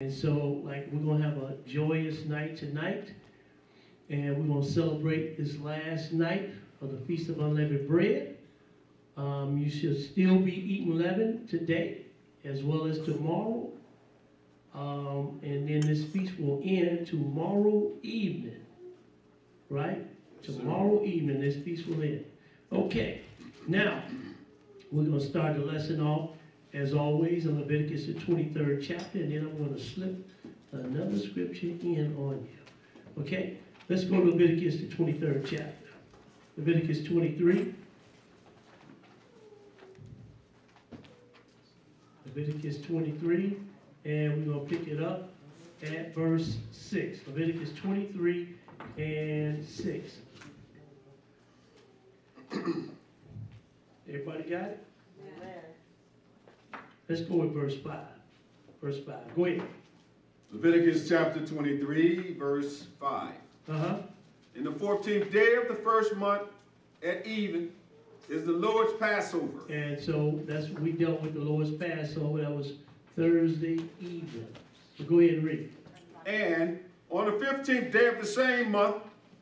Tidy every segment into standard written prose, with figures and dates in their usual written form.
And so, like, we're going to have a joyous night tonight, and we're going to celebrate this last night of the Feast of Unleavened Bread. You should still be eating leaven today, as well as tomorrow. And then this feast will end tomorrow evening, right? Tomorrow evening, this feast will end. Okay, now, we're going to start the lesson off, as always, in Leviticus, the 23rd chapter, and then I'm going to slip another scripture in on you. Okay, let's go to Leviticus, the 23rd chapter. Leviticus 23. Leviticus 23, and we're going to pick it up at verse 6. Leviticus 23 and 6. Everybody got it? Yeah. Let's go with verse 5. Verse 5. Go ahead. Leviticus chapter 23, verse 5. In the 14th day of the first month at even is the Lord's Passover. And so that's what we dealt with, the Lord's Passover. That was Thursday evening. So go ahead and read. And on the 15th day of the same month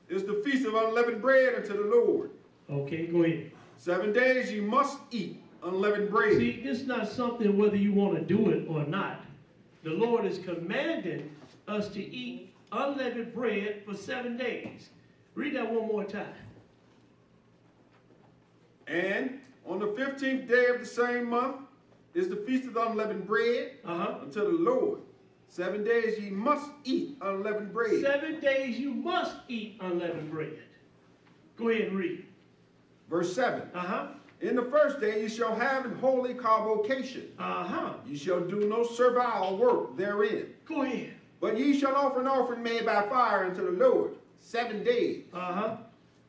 is the Feast of Unleavened Bread unto the Lord. Okay, go ahead. 7 days you must eat unleavened bread. See, it's not something whether you want to do it or not. The Lord is commanding us to eat unleavened bread for 7 days. Read that one more time. And on the 15th day of the same month is the Feast of Unleavened Bread unto the Lord. 7 days ye must eat unleavened bread. 7 days you must eat unleavened bread. Go ahead and read. Verse 7. In the first day you shall have an holy convocation. You shall do no servile work therein. Go ahead. But ye shall offer an offering made by fire unto the Lord 7 days.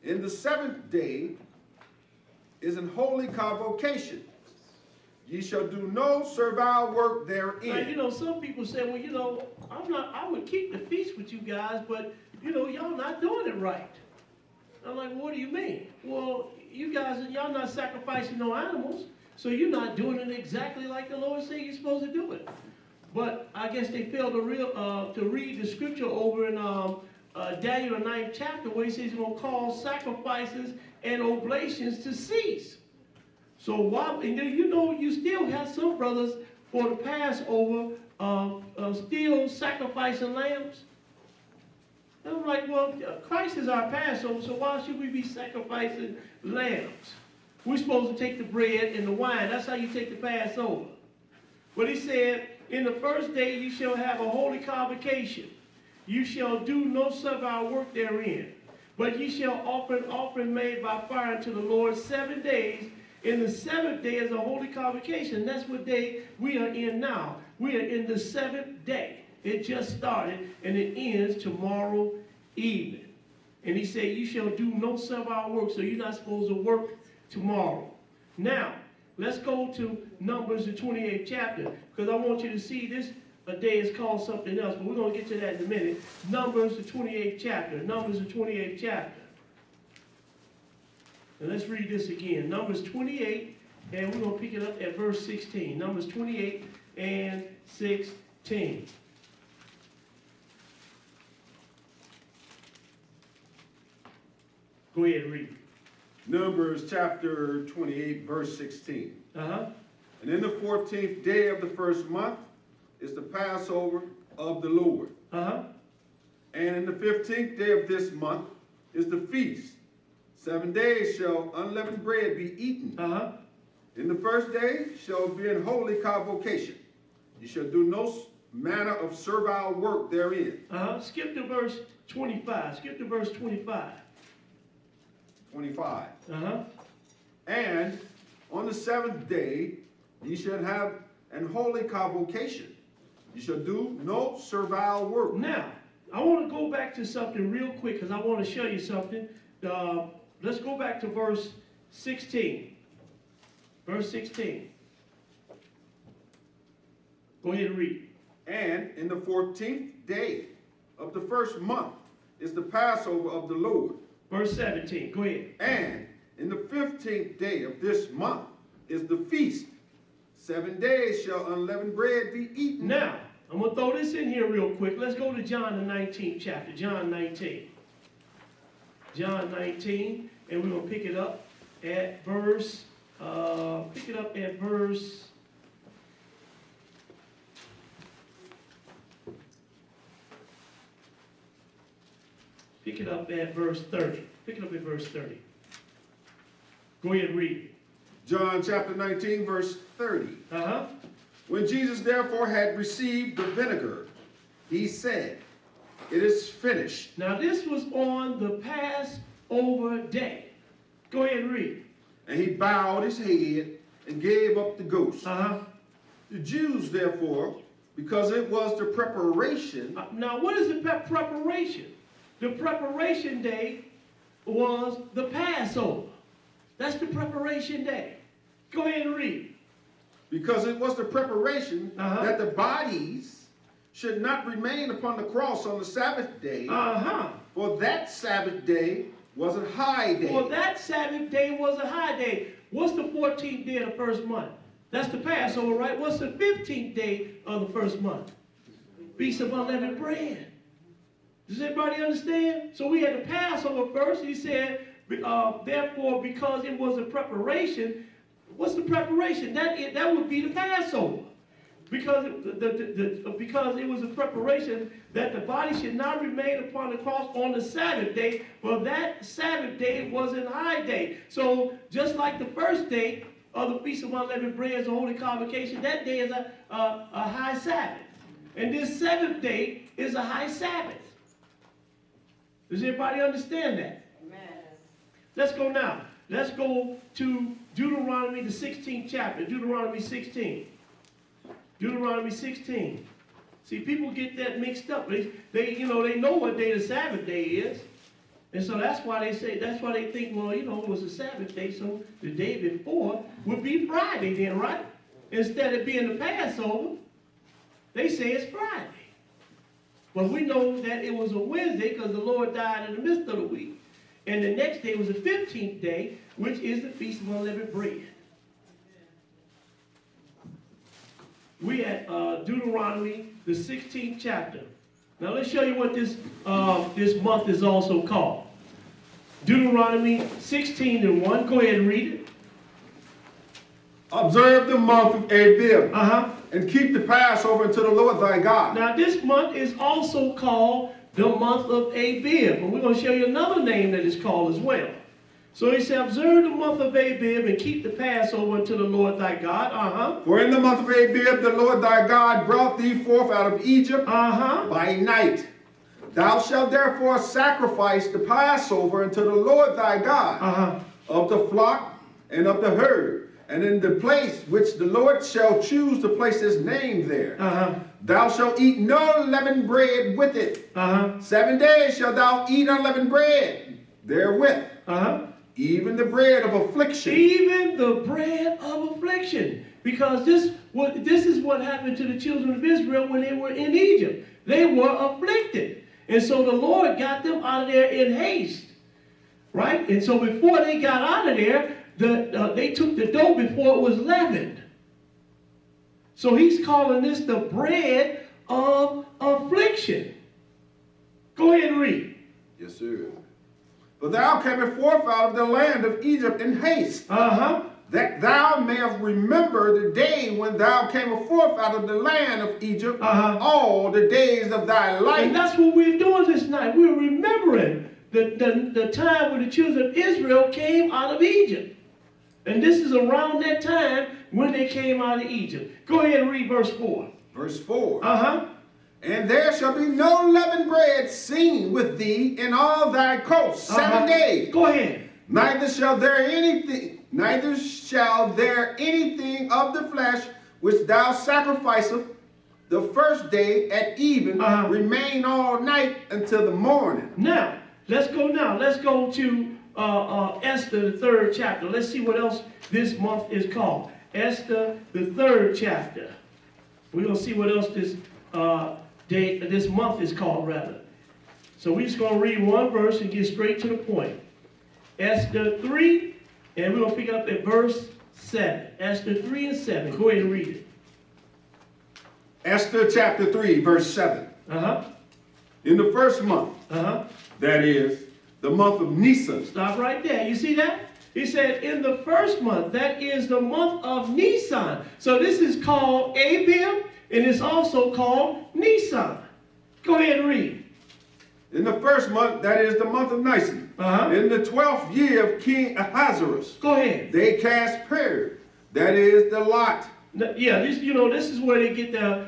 In the 7th day is an holy convocation. Ye shall do no servile work therein. Now, you know, some people say, well, you know, I would keep the feast with you guys, but, you know, y'all not doing it right. I'm like, well, what do you mean? Well, you guys, y'all not sacrificing no animals, so you're not doing it exactly like the Lord said you're supposed to do it. But I guess they failed to read the scripture over in Daniel, the 9th chapter, where he says he's going to cause sacrifices and oblations to cease. So why, and then, you know, you still have some brothers for the Passover still sacrificing lambs. And I'm like, well, Christ is our Passover, so why should we be sacrificing lambs? We're supposed to take the bread and the wine. That's how you take the Passover. But he said, in the first day you shall have a holy convocation. You shall do no servile work therein. But ye shall offer an offering made by fire unto the Lord 7 days. In the 7th day is a holy convocation. That's what day we are in now. We are in the 7th day. It just started, and it ends tomorrow evening. And he said, you shall do no servile work, so you're not supposed to work tomorrow. Now, let's go to Numbers, the 28th chapter, because I want you to see this day is called something else, but we're going to get to that in a minute. Numbers, the 28th chapter. Numbers, the 28th chapter. And let's read this again. Numbers 28, and we're going to pick it up at verse 16. Numbers 28 and 16. Go ahead and read. Numbers chapter 28, verse 16. And in the 14th day of the first month is the Passover of the Lord. And in the 15th day of this month is the feast. 7 days shall unleavened bread be eaten. In the first day shall be an holy convocation. You shall do no manner of servile work therein. Skip to verse 25. Skip to verse 25. 25. And on the 7th day ye shall have an holy convocation. You shall do no servile work. Now, I want to go back to something real quick because I want to show you something. Let's go back to verse 16. Verse 16. Go ahead and read. And in the 14th day of the first month is the Passover of the Lord. Verse 17. Go ahead. And in the 15th day of this month is the feast. 7 days shall unleavened bread be eaten. Now, I'm going to throw this in here real quick. Let's go to John the 19th chapter. John 19. John 19. And we're going to pick it up at verse, Pick it up at verse 30. Pick it up at verse 30. Go ahead and read it. John chapter 19, verse 30. When Jesus therefore had received the vinegar, he said, "It is finished." Now this was on the Passover day. Go ahead and read. And he bowed his head and gave up the ghost. The Jews therefore, because it was the preparation. Now what is the preparation? The preparation day was the Passover. That's the preparation day. Go ahead and read. Because it was the preparation that the bodies should not remain upon the cross on the Sabbath day. For that Sabbath day was a high day. For that Sabbath day was a high day. What's the 14th day of the first month? That's the Passover, right? What's the 15th day of the first month? Feast of Unleavened Bread. Does everybody understand? So we had the Passover first. He said, therefore, because it was a preparation. What's the preparation? That would be the Passover. Because it was a preparation that the body should not remain upon the cross on the Sabbath day, for that Sabbath day was a high day. So just like the first day of the Feast of Unleavened Bread, the Holy Convocation, that day is a high Sabbath. And this seventh day is a high Sabbath. Does everybody understand that? Amen. Let's go now. Let's go to Deuteronomy, the 16th chapter. Deuteronomy 16. Deuteronomy 16. See, people get that mixed up. They know what day the Sabbath day is. And so that's why they think, well, it was a Sabbath day, so the day before would be Friday then, right? Instead of being the Passover, they say it's Friday. But we know that it was a Wednesday because the Lord died in the midst of the week. And the next day was the 15th day, which is the Feast of Unleavened Bread. We at Deuteronomy, the 16th chapter. Now let's show you what this month is also called. Deuteronomy 16:1. Go ahead and read it. Observe the month of Abib, and keep the Passover unto the Lord thy God. Now this month is also called the month of Abib. And we're going to show you another name that is called as well. So he said, observe the month of Abib and keep the Passover unto the Lord thy God. For in the month of Abib the Lord thy God brought thee forth out of Egypt by night. Thou shalt therefore sacrifice the Passover unto the Lord thy God of the flock and of the herd. And in the place which the Lord shall choose to place his name there, thou shalt eat no leavened bread with it. 7 days shalt thou eat unleavened bread therewith, even the bread of affliction. Even the bread of affliction. Because this is what happened to the children of Israel when they were in Egypt. They were afflicted. And so the Lord got them out of there in haste. Right? And so before they got out of there, they took the dough before it was leavened. So he's calling this the bread of affliction. Go ahead and read. Yes, sir. For thou camest forth out of the land of Egypt in haste, that thou mayest remember the day when thou camest forth out of the land of Egypt all the days of thy life. And that's what we're doing this night. We're remembering the time when the children of Israel came out of Egypt. And this is around that time when they came out of Egypt. Go ahead and read verse 4. Verse 4. And there shall be no leavened bread seen with thee in all thy coasts 7 days. Go ahead. Neither shall there anything of the flesh which thou sacrificest the first day at even remain all night until the morning. Now, let's go to Esther, the 3rd chapter. Let's see what else this month is called. Esther, the 3rd chapter. We're going to see what else this month is called, rather. So we're just going to read one verse and get straight to the point. Esther 3, and we're going to pick up at verse 7. Esther 3 and 7. Go ahead and read it. Esther chapter 3, verse 7. In the first month, that is, the month of Nisan. Stop right there. You see that? He said, in the first month, that is the month of Nisan. So this is called Abib, and it's also called Nisan. Go ahead and read. In the first month, that is the month of Nisan. In the 12th year of King Ahasuerus. Go ahead. They cast purge, that is the lot. Yeah, this, this is where they get the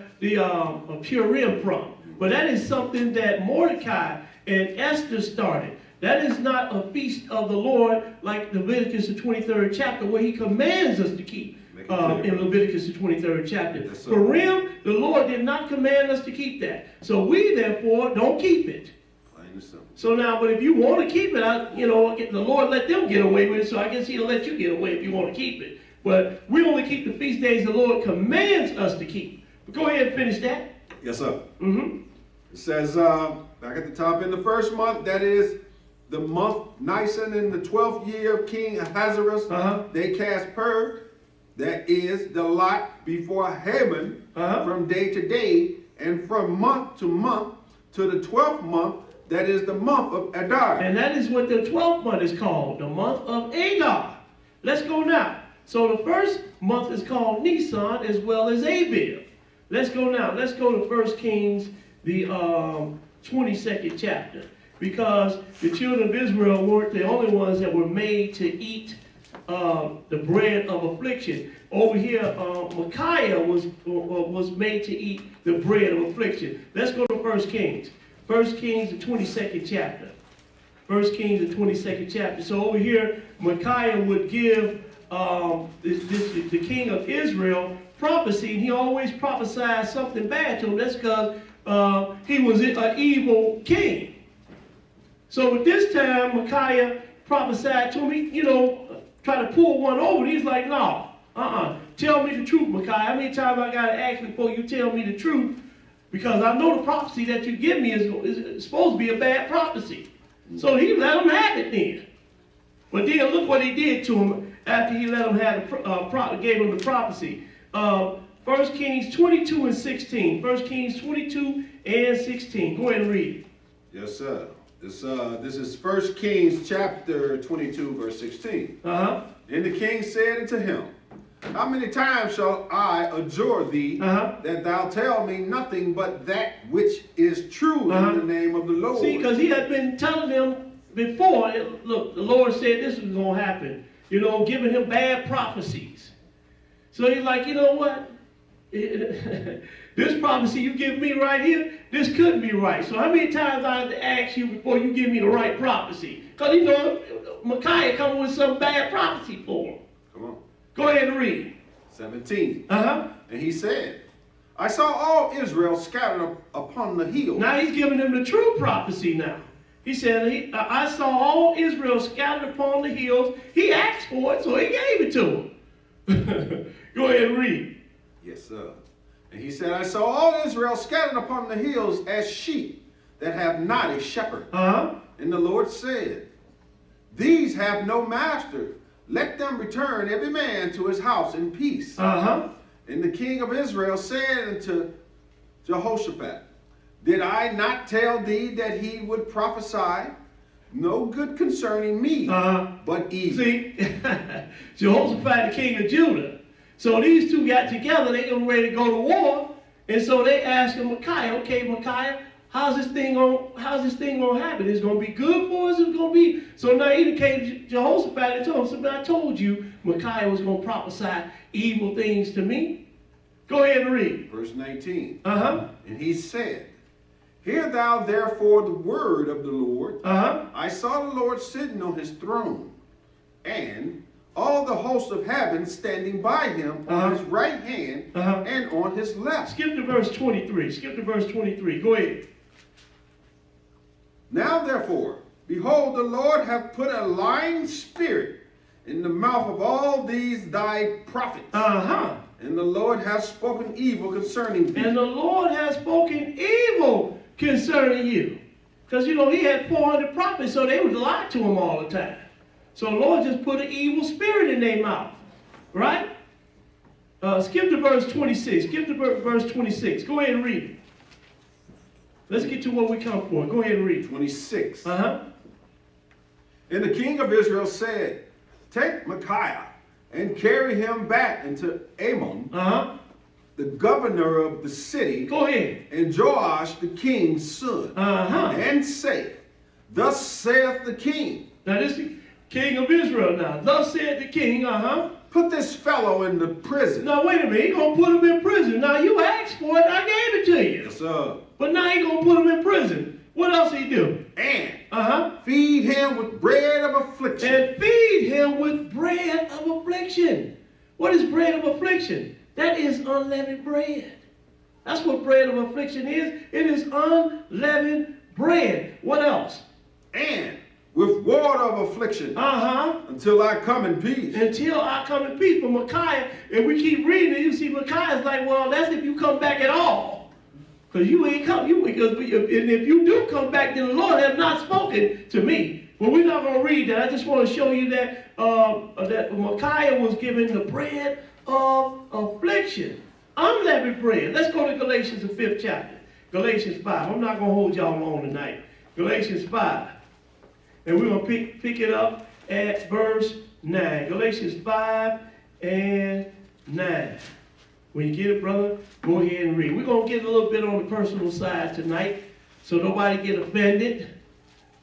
Purim from. But that is something that Mordecai and Esther started. That is not a feast of the Lord like Leviticus, the 23rd chapter, where he commands us to keep in Leviticus, the 23rd chapter. Yes, Purim, the Lord did not command us to keep that. So we, therefore, don't keep it. So now, but if you want to keep it, the Lord let them get away with it, so I guess he'll let you get away if you want to keep it. But we only keep the feast days the Lord commands us to keep. But go ahead and finish that. Yes, sir. It says, back at the top, in the first month, that is the month Nisan, in the 12th year of King Ahasuerus, they cast purge, that is the lot before Haman, from day to day, and from month to month, to the 12th month, that is the month of Adar. And that is what the 12th month is called, the month of Adar. Let's go now. So the first month is called Nisan as well as Abib. Let's go now. Let's go to 1 Kings, the 22nd chapter. Because the children of Israel weren't the only ones that were made to eat the bread of affliction. Over here, Micaiah was made to eat the bread of affliction. Let's go to 1 Kings. 1 Kings, the 22nd chapter. 1 Kings, the 22nd chapter. So over here, Micaiah would give the king of Israel prophecy, and he always prophesied something bad to him. That's because he was an evil king. So at this time, Micaiah prophesied to him, try to pull one over. He's like, no, tell me the truth, Micaiah. How many times I got to ask before you tell me the truth? Because I know the prophecy that you give me is supposed to be a bad prophecy. So he let him have it then. But then look what he did to him after he let him have gave him the prophecy. 1 Kings 22 and 16. 1 Kings 22 and 16. Go ahead and read it. Yes, sir. This is 1 Kings chapter 22, verse 16. And the king said unto him, how many times shall I adjure thee that thou tell me nothing but that which is true in the name of the Lord? See, because he had been telling them before, look, the Lord said this was going to happen, giving him bad prophecies. So he's like, you know what? This prophecy you give me right here, this couldn't be right. So how many times I have to ask you before you give me the right prophecy? Because Micaiah coming with some bad prophecy for him. Come on. Go ahead and read. 17. And he said, I saw all Israel scattered upon the hills. Now he's giving them the true prophecy now. He said, I saw all Israel scattered upon the hills. He asked for it, so he gave it to him. Go ahead and read. Yes, sir. And he said, I saw all Israel scattered upon the hills as sheep that have not a shepherd. And the Lord said, these have no master. Let them return every man to his house in peace. And the king of Israel said unto Jehoshaphat, did I not tell thee that he would prophesy no good concerning me, but evil? See, Jehoshaphat, the king of Judah. So these two got together, they were ready to go to war, and so they asked him, Micaiah, okay, Micaiah, how's this thing gonna happen? Is it gonna be good for us? Is it gonna be? So now he came to Jehoshaphat and told him, I told you Micaiah was gonna prophesy evil things to me. Go ahead and read. Verse 19. And he said, hear thou therefore the word of the Lord. I saw the Lord sitting on his throne, and all the hosts of heaven standing by him on his right hand and on his left. Skip to verse 23. Skip to verse 23. Go ahead. Now therefore, behold, the Lord hath put a lying spirit in the mouth of all these thy prophets. And the Lord hath spoken evil concerning thee. And the Lord has spoken evil concerning you. Because, he had 400 prophets, so they would lie to him all the time. So the Lord just put an evil spirit in their mouth. Right? Skip to verse 26. Skip to verse 26. Go ahead and read it. Let's get to what we come for. Go ahead and read. 26. Uh-huh. And the king of Israel said, take Micaiah and carry him back into Ammon, the governor of the city. Go ahead. And Joash, the king's son. And say, thus saith the king. Now this is king of Israel now. Thus said the king, put this fellow in the prison. Now wait a minute, he gonna put him in prison. Now you asked for it, I gave it to you. Yes, sir. But now he gonna put him in prison. What else he do? And feed him with bread of affliction. And feed him with bread of affliction. What is bread of affliction? That is unleavened bread. That's what bread of affliction is. It is unleavened bread. What else? And with water of affliction. Until I come in peace. Until I come in peace. But Micaiah, if we keep reading it, you see Micaiah's like, well, that's if you come back at all. Because you ain't come. And if you do come back, then the Lord has not spoken to me. But we're not going to read that. I just want to show you that, that Micaiah was given the bread of affliction. Unleavened bread. Let's go to Galatians, the 5th chapter. Galatians 5. I'm not going to hold y'all long tonight. Galatians 5. And we're going to pick it up at verse 9. Galatians 5 and 9. When you get it, brother, go ahead and read. We're going to get a little bit on the personal side tonight, so nobody get offended.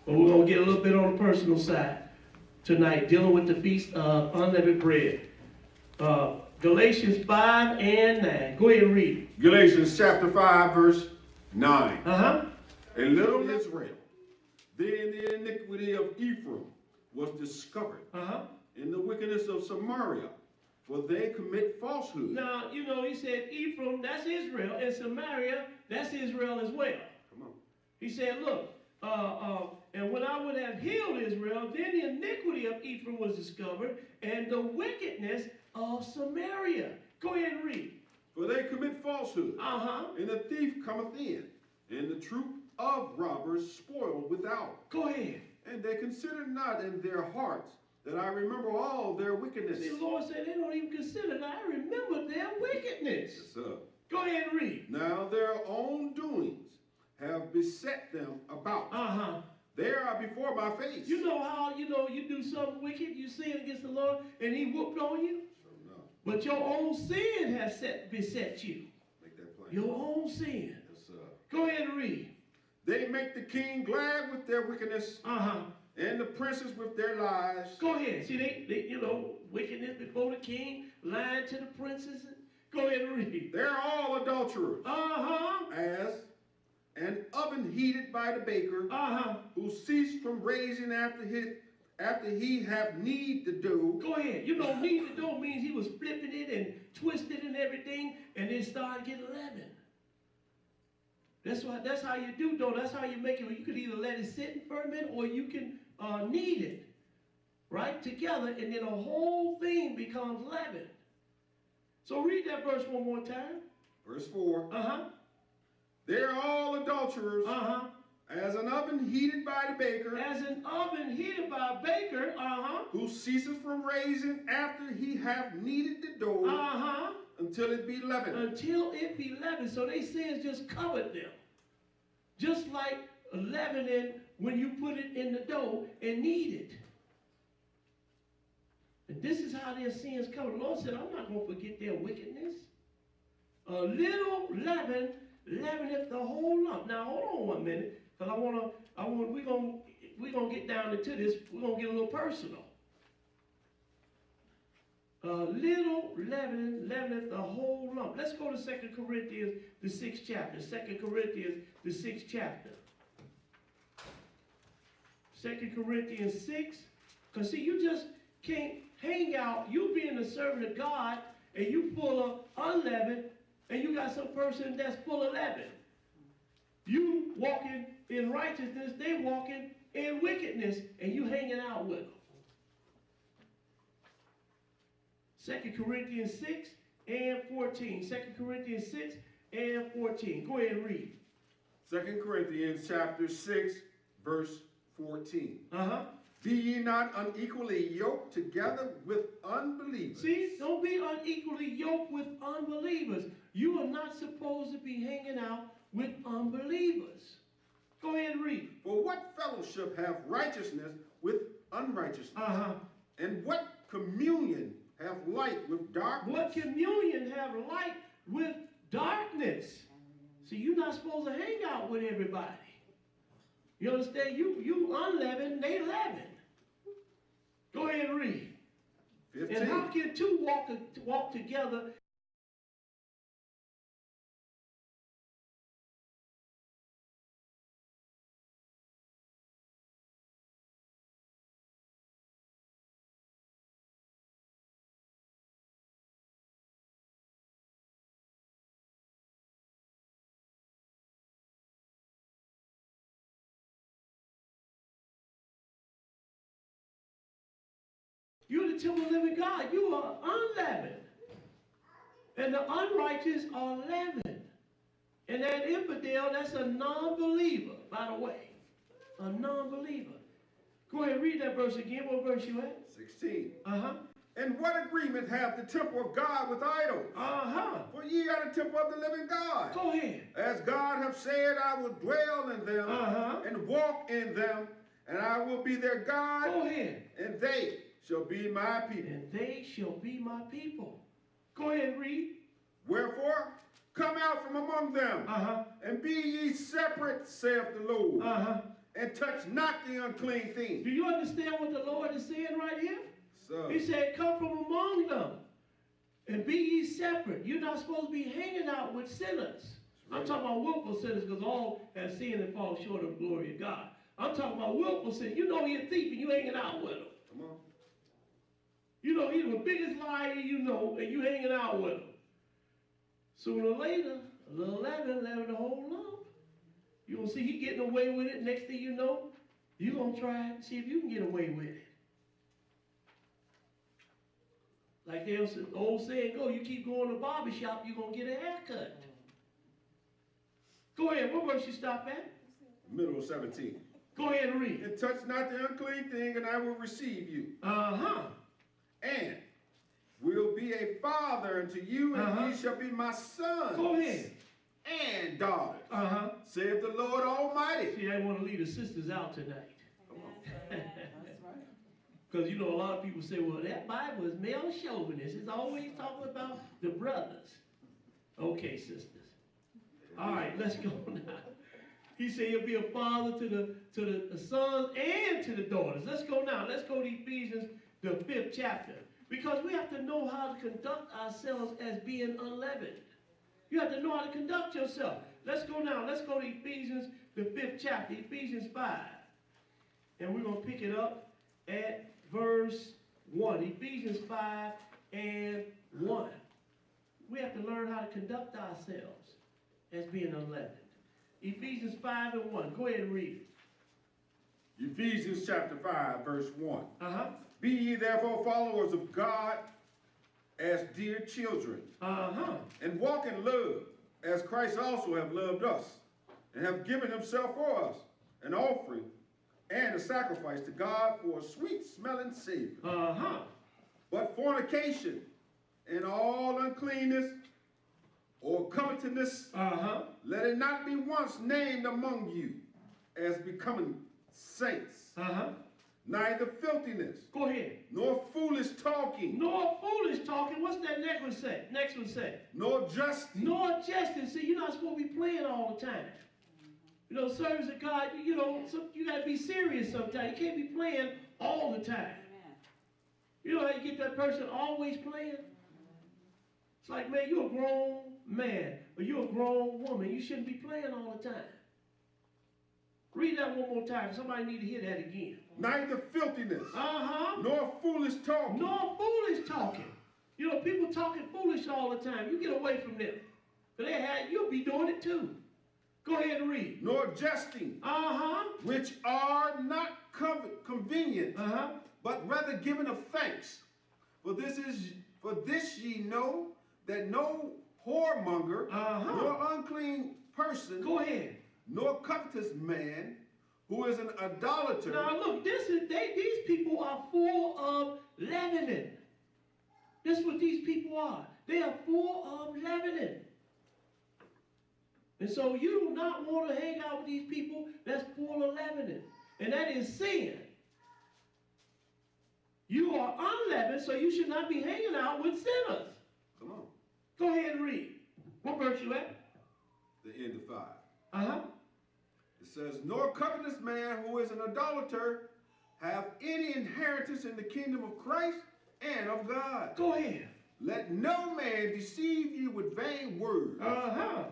But we're going to get a little bit on the personal side tonight, dealing with the feast of unleavened bread. Galatians 5 and 9. Go ahead and read. Galatians chapter 5, verse 9. And little Israel, then the iniquity of Ephraim was discovered, in the wickedness of Samaria, for they commit falsehood. Now, you know, he said Ephraim, that's Israel, and Samaria, that's Israel as well. Come on. He said, look, and when I would have healed Israel, then the iniquity of Ephraim was discovered, and the wickedness of Samaria. Go ahead and read. For they commit falsehood, and the thief cometh in, and the troop of robbers spoiled without. Go ahead. And they consider not in their hearts that I remember all their wickedness. See, the Lord said they don't even consider that I remember their wickedness. Yes, sir. Go ahead and read. Now their own doings have beset them about. They are before my face. You know how, you do something wicked, you sin against the Lord, and he whooped on you? Sure enough. But your own sin has beset you. Make that plain. Your own sin. Yes, sir. Go ahead and read. They make the king glad with their wickedness. And the princes with their lies. Go ahead. See, they wickedness before the king, lying to the princes. Go ahead and read. They're all adulterers. As an oven heated by the baker, who ceased from raising after he have knead the dough. Go ahead. Knead the dough means he was flipping it and twisting and everything, and then started getting leavened. That's how you do dough. That's how you make it. You could either let it sit and ferment, or you can knead it right together, and then the whole thing becomes leavened. So read that verse one more time. Verse 4. They're all adulterers. As an oven heated by the baker. As an oven heated by a baker. Who ceases from raising after he have kneaded the dough. Until it be leavened. Until it be leavened. So they sins just covered them. Just like leavening when you put it in the dough and knead it. And this is how their sins covered. The Lord said, I'm not going to forget their wickedness. A little leaven leaveneth the whole lump. Now hold on 1 minute, because we're gonna get down into this. We're gonna get a little personal. Little leaven leaveneth the whole lump. Let's go to 2 Corinthians, the 6th chapter. 2 Corinthians, the 6th chapter. 2 Corinthians 6. Because see, you just can't hang out. You being a servant of God, and you full of unleavened, and you got some person that's full of leaven. You walking in righteousness, they walking in wickedness, and you hanging out with them. 2 Corinthians 6 and 14. 2 Corinthians 6 and 14. Go ahead and read. 2 Corinthians chapter 6, verse 14. Be ye not unequally yoked together with unbelievers. See, don't be unequally yoked with unbelievers. You are not supposed to be hanging out with unbelievers. Go ahead and read. For what fellowship have righteousness with unrighteousness? And what communion have light with darkness? What communion have light with darkness? See, you're not supposed to hang out with everybody. You understand? You unleavened, they leavened. Go ahead and read. 15. And how can two walk together? You're the temple of the living God. You are unleavened. And the unrighteous are leavened. And that infidel, that's a non-believer, by the way. A non-believer. Go ahead and read that verse again. What verse you at? 16. And what agreement have the temple of God with idols? For ye are the temple of the living God. Go ahead. As God hath said, I will dwell in them and walk in them, and I will be their God. Go ahead. And they shall be my people. And they shall be my people. Go ahead and read. Wherefore, come out from among them, and be ye separate, saith the Lord, and touch not the unclean thing. Do you understand what the Lord is saying right here? So, he said, come from among them, and be ye separate. You're not supposed to be hanging out with sinners. I'm talking about willful sinners, because all have sinned and fall short of the glory of God. I'm talking about willful sinners. You know he's a thief, and you hanging out with him. Come on. You know, he's the biggest liar you know, and you hanging out with him. Sooner or later, a little leaven the whole lump. You're going to see he getting away with it. Next thing you know, you're going to try and see if you can get away with it. Like the old saying go, you keep going to the barber shop, you're going to get a haircut. Go ahead. What verse you stop at? Middle of 17. Go ahead and read. And touch not the unclean thing, and I will receive you. And will be a father unto you, and ye shall be my sons. Go ahead. And daughters. Saith the Lord Almighty. See, I want to leave the sisters out tonight. Come on. That's right. Because, you know, a lot of people say, well, that Bible is male chauvinist. It's always talking about the brothers. Okay, sisters. All right, let's go now. He said he'll be a father to the sons and to the daughters. Let's go now. Let's go to Ephesians, the 5th chapter. Because we have to know how to conduct ourselves as being unleavened. You have to know how to conduct yourself. Let's go now. Let's go to Ephesians, the 5th chapter, Ephesians 5. And we're going to pick it up at verse 1. Ephesians 5 and 1. We have to learn how to conduct ourselves as being unleavened. Ephesians 5 and 1. Go ahead and read it. Ephesians chapter 5, verse 1. Be ye therefore followers of God as dear children, and walk in love, as Christ also have loved us, and have given himself for us, an offering and a sacrifice to God for a sweet-smelling Savior. But fornication and all uncleanness or covetousness, let it not be once named among you as becoming saints. Neither filthiness. Go ahead. Nor foolish talking. Nor foolish talking. What's that next one say? Next one say. Nor jesting. Nor jesting. See, you're not supposed to be playing all the time. You know, service of God, you know, you got to be serious sometimes. You can't be playing all the time. You know how you get that person always playing? It's like, man, you're a grown man, or you're a grown woman. You shouldn't be playing all the time. Read that one more time. Somebody need to hear that again. Neither filthiness. Nor foolish talking. Nor foolish talking. You know, people talking foolish all the time. You get away from them. But you'll be doing it too. Go ahead and read. Nor jesting. Which are not convenient, but rather giving of thanks. For this ye know that no whoremonger, nor unclean person, go ahead, nor covetous man, who is an idolater. Now look, these people are full of leavening. This is what these people are. They are full of leavening. And so you do not want to hang out with these people that's full of leavening. And that is sin. You are unleavened, so you should not be hanging out with sinners. Come on. Go ahead and read. What verse you at? The end of 5. Uh-huh. It says, nor covetous man who is an idolater have any inheritance in the kingdom of Christ and of God. Go ahead. Let no man deceive you with vain words. Uh-huh.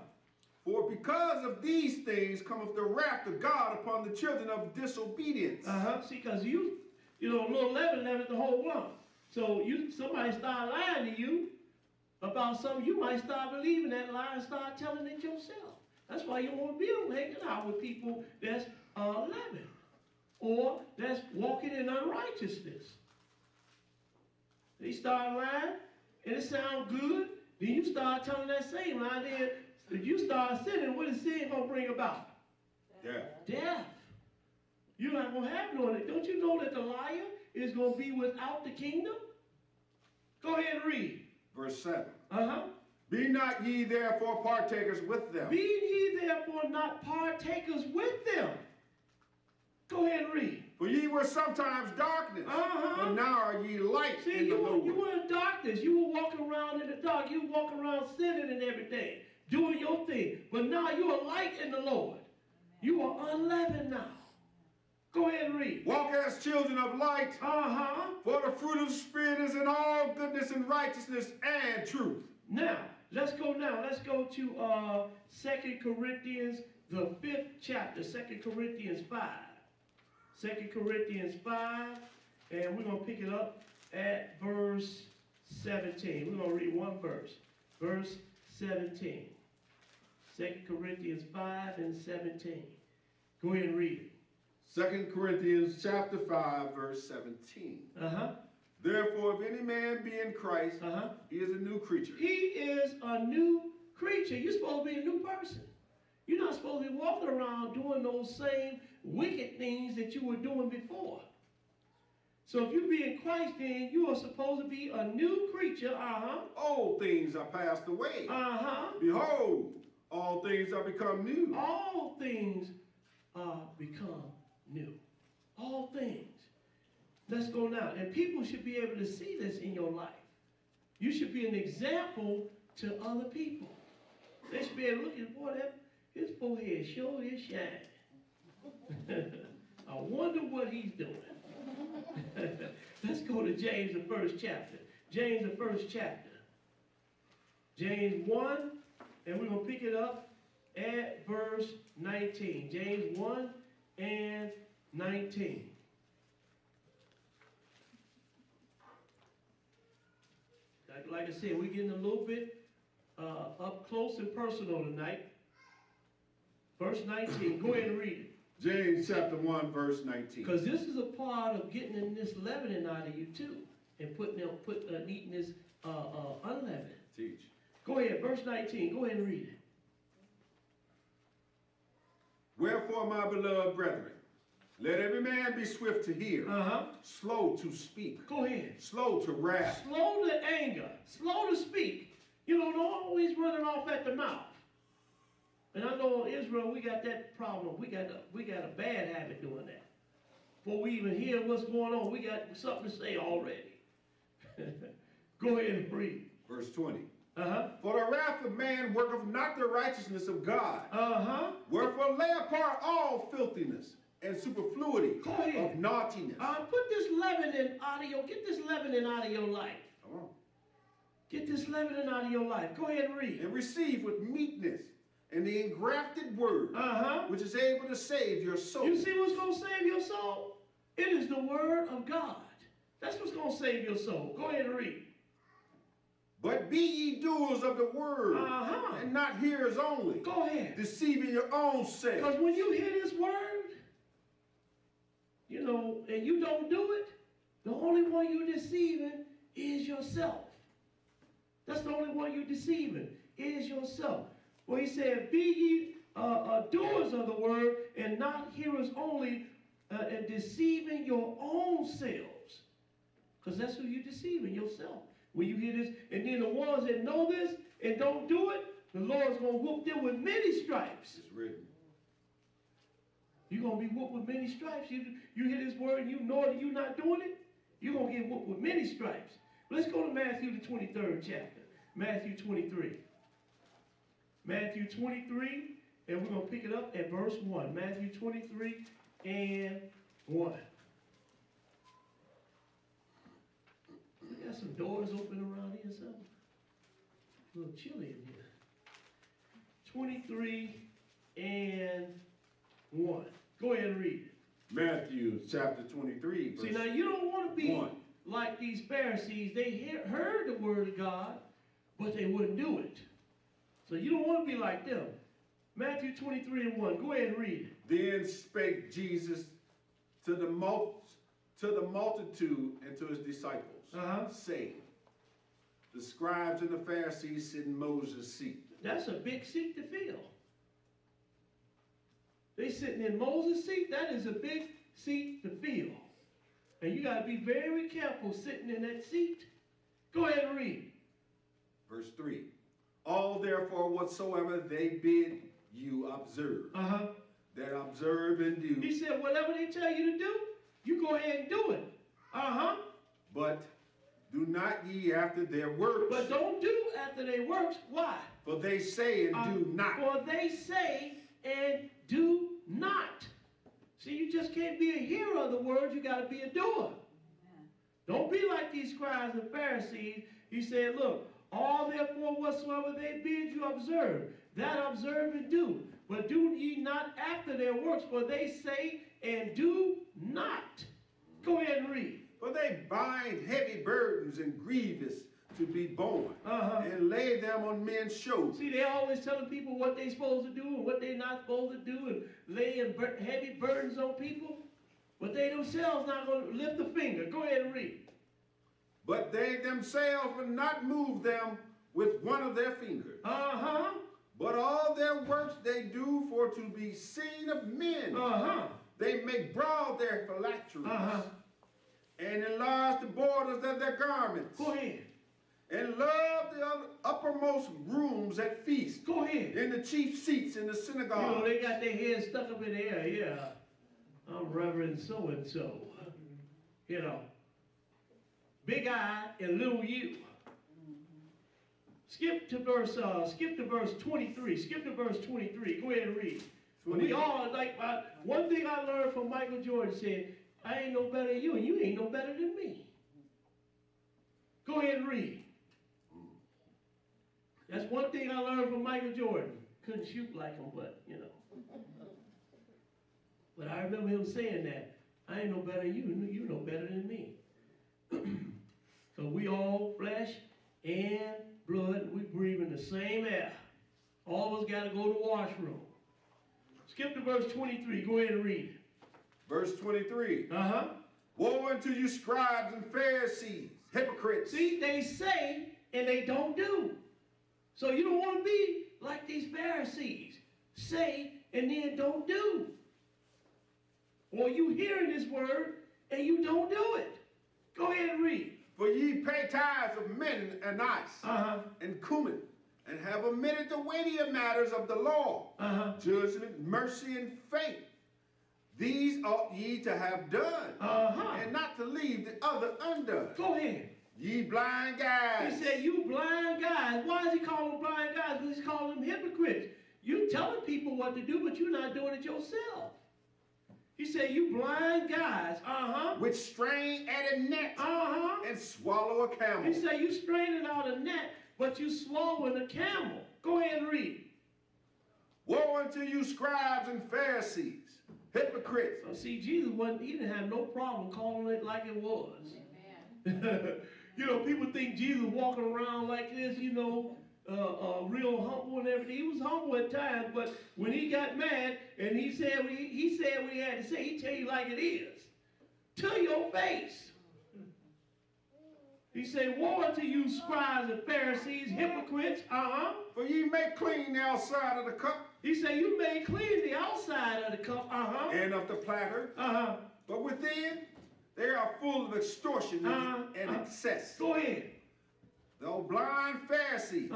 For because of these things cometh the wrath of God upon the children of disobedience. Uh-huh. See, because you know, a little leaven the whole lump. So somebody start lying to you about something, you might start believing that lie and start telling it yourself. That's why you won't be hanging out with people that's leavened or that's walking in unrighteousness. They start lying and it sounds good, then you start telling that same lie, then if you start sinning, what is sin going to bring about? Death. Death. You're not going to have no. Don't you know that the liar is going to be without the kingdom? Go ahead and read. Verse 7. Uh-huh. Be not ye therefore partakers with them. Be ye therefore not partakers with them. Go ahead and read. For ye were sometimes darkness, but now are ye light in the Lord. You were in darkness. You were walking around in the dark. You were walking around sinning and everything, doing your thing. But now you are light in the Lord. You are unleavened now. Go ahead and read. Walk as children of light. For the fruit of the Spirit is in all goodness and righteousness and truth. Now, let's go to 2 Corinthians, the 5th chapter, 2 Corinthians 5. 2 Corinthians 5, and we're going to pick it up at verse 17. We're going to read one verse. Verse 17. 2 Corinthians 5 and 17. Go ahead and read it. 2 Corinthians chapter 5, verse 17. Therefore, if any man be in Christ, he is a new creature. He is a new creature. You're supposed to be a new person. You're not supposed to be walking around doing those same wicked things that you were doing before. So if you be in Christ, then you are supposed to be a new creature. Old things are passed away. Behold, all things are become new. All things are become new. All things. Let's go now. And people should be able to see this in your life. You should be an example to other people. They should be able to look at, boy, his forehead sure is shining. I wonder what he's doing. Let's go to James, the 1st chapter. James, the 1st chapter. James 1, and we're going to pick it up at verse 19. James 1 and 19. Like I said, we're getting a little bit up close and personal tonight. Verse 19. Go ahead and read it. James chapter 1, verse 19. Because this is a part of getting in this leavening out of you too, and eating this unleavened. Teach. Go ahead, verse 19. Go ahead and read it. Wherefore, my beloved brethren, let every man be swift to hear, slow to speak. Go ahead. Slow to wrath. Slow to anger. Slow to speak. You know, don't always running off at the mouth. And I know in Israel we got that problem. We got a bad habit doing that. Before we even hear what's going on, we got something to say already. Go ahead and read. Verse 20. For the wrath of man worketh not the righteousness of God. Wherefore lay apart all filthiness and superfluity of naughtiness. Put this leavening out of get this leavening out of your life. Come on. Get this leavening out of your life. Go ahead and read. And receive with meekness and the engrafted word, which is able to save your soul. You see what's going to save your soul? It is the word of God. That's what's going to save your soul. Go ahead and read. But be ye doers of the word, and not hearers only. Go ahead. Deceiving your own self. Because when you hear this word, you know, and you don't do it, the only one you're deceiving is yourself. That's the only one you're deceiving, is yourself. Well, he said, be ye doers of the word and not hearers only, and deceiving your own selves. Because that's who you're deceiving, yourself. When you hear this, and then the ones that know this and don't do it, the Lord's going to whoop them with many stripes. It's written. You're going to be whooped with many stripes. You hear this word and you know that you're not doing it, you're going to get whooped with many stripes. But let's go to Matthew the 23rd chapter. Matthew 23. Matthew 23, and we're going to pick it up at verse 1. Matthew 23 and 1. We got some doors open around here, something. A little chilly in here. 23 and 1. Go ahead and read it. Matthew chapter 23. See, now you don't want to be like these Pharisees. They heard the word of God, but they wouldn't do it. So you don't want to be like them. Matthew 23 and 1. Go ahead and read it. Then spake Jesus to the multitude and to his disciples, saying, the scribes and the Pharisees sit in Moses' seat. That's a big seat to fill. They sitting in Moses' seat. That is a big seat to fill. And you got to be very careful sitting in that seat. Go ahead and read. Verse 3. All therefore whatsoever they bid you observe. That observe and do. He said, whatever they tell you to do, you go ahead and do it. But do not ye after their works. But don't do after their works. Why? For they say and do not. For they say and do not. See, you just can't be a hearer of the word. You got to be a doer. Amen. Don't be like these scribes and Pharisees. He said, look, all therefore whatsoever they bid you observe, that observe and do. But do ye not after their works, for they say and do not. Go ahead and read. For they bind heavy burdens and grievous to be borne, and lay them on men's shoulders. See, they always telling people what they're supposed to do and what they're not supposed to do, and laying heavy burdens on people, but they themselves not going to lift a finger. Go ahead and read. But they themselves will not move them with one of their fingers. But all their works they do for to be seen of men. They make broad their phylacteries, and enlarge the borders of their garments. Go ahead. And love the uppermost rooms at feasts. Go ahead. In the chief seats in the synagogue. You know, they got their heads stuck up in the air. Yeah, I'm Reverend so-and-so. You know, big I and little U. Skip to verse 23. Skip to verse 23. Go ahead and read. We all, like, one thing I learned from Michael Jordan said, I ain't no better than you, and you ain't no better than me. Go ahead and read. That's one thing I learned from Michael Jordan. Couldn't shoot like him, but, you know. But I remember him saying that. I ain't no better than you, you no better than me. So we all flesh and blood, we breathe in the same air. All of us got to go to the washroom. Skip to verse 23. Go ahead and read. Verse 23. Woe unto you scribes and Pharisees, hypocrites. See, they say and they don't do. So you don't want to be like these Pharisees. Say and then don't do. Or you hearing this word and you don't do it. Go ahead and read. For ye pay tithes of mint and ice and cumin, and have omitted the weightier matters of the law, judgment, mercy, and faith. These ought ye to have done, and not to leave the other undone. Go ahead. Ye blind guys. He said, you blind guys. Why is he calling them blind guys? Because he's calling them hypocrites. You telling people what to do, but you're not doing it yourself. He said, you blind guys, which strain at a net, and swallow a camel. He said, you straining out a net, but you swallowing a camel. Go ahead and read. Woe unto you scribes and Pharisees, hypocrites. So see, Jesus he didn't have no problem calling it like it was. Amen. You know, people think Jesus walking around like this, you know, real humble and everything. He was humble at times, but when he got mad and he said what he had to say, he tell you like it is. To your face. He said, woe unto you scribes and Pharisees, hypocrites, For ye make clean the outside of the cup, He said, you may clean the outside of the cup, and of the platter, but within they are full of extortion and excess. Go ahead. Thou blind Pharisee,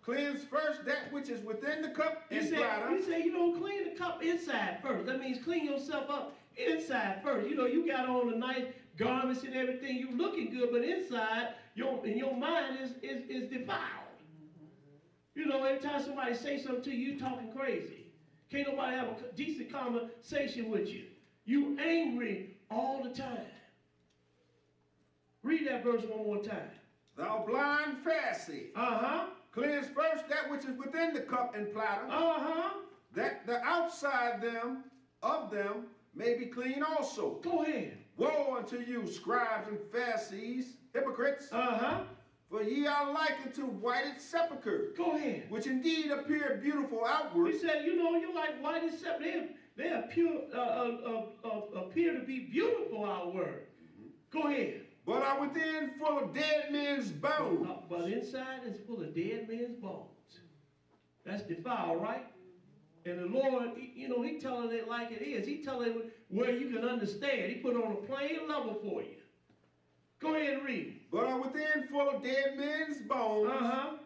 cleanse first that which is within the cup and platter. He said, you don't clean the cup inside first. That means clean yourself up inside first. You know, you got on the nice garments and everything. You looking good, but inside, your mind is defiled. You know, every time somebody say something to you, you talking crazy. Can't nobody have a decent conversation with you. You angry all the time. Read that verse one more time. Thou blind Pharisee, cleanse first that which is within the cup and platter, that the outside of them may be clean also. Go ahead. Woe unto you, scribes and Pharisees, hypocrites! For ye are like unto whited sepulchres. Go ahead. Which indeed appear beautiful outward. He said, you know, you're like whited sepulchres. They appear to be beautiful outward. Go ahead. But are within full of dead men's bones. But inside is full of dead men's bones. That's defiled, right? And the Lord, you know, He telling it like it is. He telling it where you can understand. He put it on a plain level for you. Go ahead and read. But are within full of dead men's bones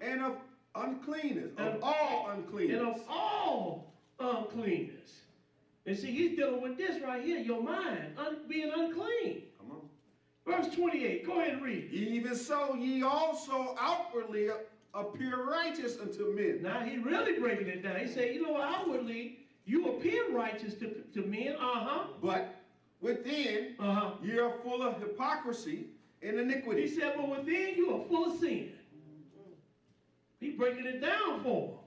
and of uncleanness, of all uncleanness. And of all uncleanness. And see, He's dealing with this right here, your mind, being unclean. Come on. Verse 28, go ahead and read. Even so, ye also outwardly appear righteous unto men. Now, He really breaking it down. He said, you know, outwardly, you appear righteous to men, But within, ye are full of hypocrisy and iniquity. He said, but within you are full of sin. He breaking it down for them.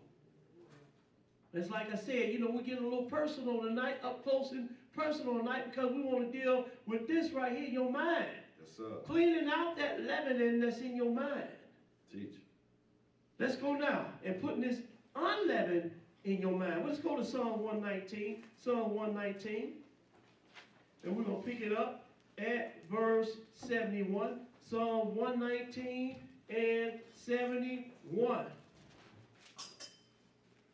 It's like I said, you know, we're getting a little personal tonight, up close and personal tonight, because we want to deal with this right here, your mind. Yes, sir. Cleaning out that leavening that's in your mind. Teach. Let's go now and putting this unleavened in your mind. Let's go to Psalm 119. Psalm 119. And we're going to pick it up at verse 71. Psalm 119 and 71.